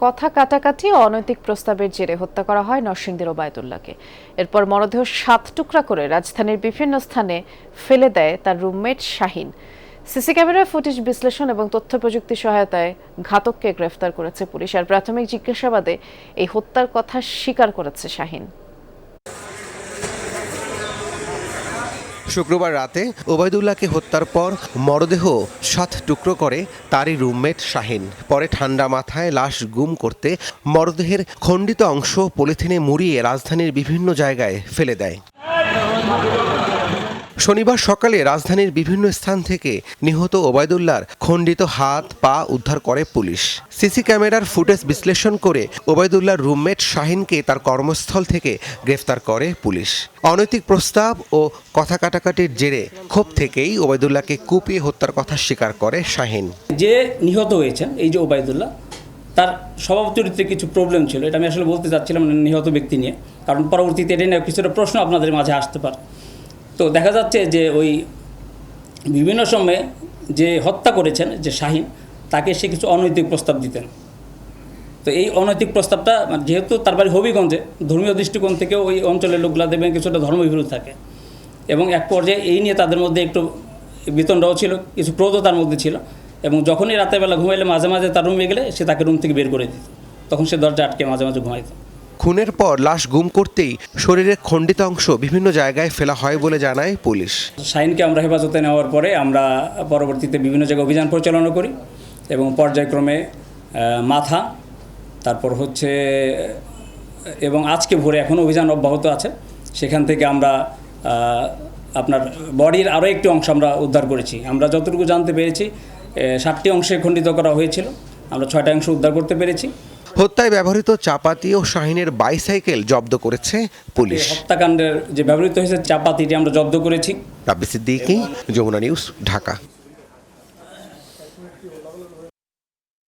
কথা কাটাকাটি ও অনৈতিক প্রস্তাবের জেরে হত্যা করা হয় নরসিংদীর ওবায়দুল্লাহকে। এরপর মরদেহ 7 টুকরা করে রাজধানীর বিভিন্ন স্থানে ফেলে দেয় তার রুমমেট শাহিন। সিসি ক্যামেরার ফুটেজ বিশ্লেষণ এবং তথ্য প্রযুক্তি সহায়তায় ঘাতককে গ্রেফতার করেছে পুলিশ। আর প্রাথমিক জিজ্ঞাসাবাদে এই হত্যার কথা স্বীকার করেছে শাহিন। শুক্রবার রাতে ওবায়দুল্লাহকে হত্যার পর মরদেহ 7 টুকরো করে তারই রুমমেট শাহিন। পরে ঠান্ডা মাথায় লাশ গুম করতে মরদেহের খণ্ডিত অংশ পলিথিনে মুড়িয়ে রাজধানীর বিভিন্ন জায়গায় ফেলে দেয়। শনিবার সকালে রাজধানীর বিভিন্ন স্থান থেকে নিহত ওবায়দুল্লাহর খণ্ডিত হাত পা উদ্ধার করে পুলিশ। সিসি ক্যামেরার ফুটেজ বিশ্লেষণ করে ওবায়দুল্লাহর রুমমেট শাহিনকে তার কর্মস্থল থেকে গ্রেফতার করে পুলিশ। অনৈতিক প্রস্তাব ও কথা কাটাকাটির জেরে ক্ষোভ থেকেই ওবায়দুল্লাহকে কুপিয়ে হত্যার কথা স্বীকার করে শাহিন। যে নিহত হয়েছেন এই যে ওবায়দুল্লাহ, তার স্বভাব চরিত্রে কিছু প্রবলেম ছিল, এটা আমি আসলে বলতে চাচ্ছিলাম নিহত ব্যক্তি নিয়ে, কারণ পরবর্তীতে এটা নিয়ে কিছুটা প্রশ্ন আপনাদের মাঝে আসতে পারে। তো দেখা যাচ্ছে যে ওই বিভিন্ন সময়ে যে হত্যা করেছেন যে শাহিন, তাকে সে কিছু অনৈতিক প্রস্তাব দিতেন। তো এই অনৈতিক প্রস্তাবটা যেহেতু তার বাড়ি হবিগঞ্জে, ধর্মীয় দৃষ্টিকোণ থেকে ওই অঞ্চলের লোকগুলা দেখবেন কিছুটা ধর্মবিরোধ থাকে, এবং এক পর্যায়ে এই নিয়ে তাদের মধ্যে একটু বিতণ্ডাও ছিল, কিছু ক্রোধও তার মধ্যে ছিল। এবং যখনই রাতের বেলা ঘুমাইলে মাঝে মাঝে তার রুমে গেলে সে তাকে রুম থেকে বের করে দিত, তখন সে দরজা আটকে মাঝে মাঝে ঘুমাইত। খুনের পর লাশ গুম করতেই শরীরের খণ্ডিত অংশ বিভিন্ন জায়গায় ফেলা হয় বলে জানায় পুলিশ। শাহিনকে আমরা হেফাজতে নেওয়ার পরে আমরা পরবর্তীতে বিভিন্ন জায়গায় অভিযান পরিচালনা করি, এবং পর্যায়ক্রমে মাথা, তারপর হচ্ছে এবং আজকে ভোরে এখনও অভিযান অব্যাহত আছে। সেখান থেকে আমরা আপনার বডির আরও একটি অংশ আমরা উদ্ধার করেছি। আমরা যতটুকু জানতে পেরেছি 7টি অংশে খণ্ডিত করা হয়েছিল, আমরা 6টা অংশ উদ্ধার করতে পেরেছি। হত্যায় ব্যবহৃত চাপাতি ও শাহিনের বাইসাইকেল জব্দ করেছে পুলিশ। হত্যাকাণ্ডের যে ব্যবহৃত হয়েছে চাপাতিটি আমরা জব্দ করেছি। রাব্বি সিদ্দিকী, যমুনা নিউজ, ঢাকা।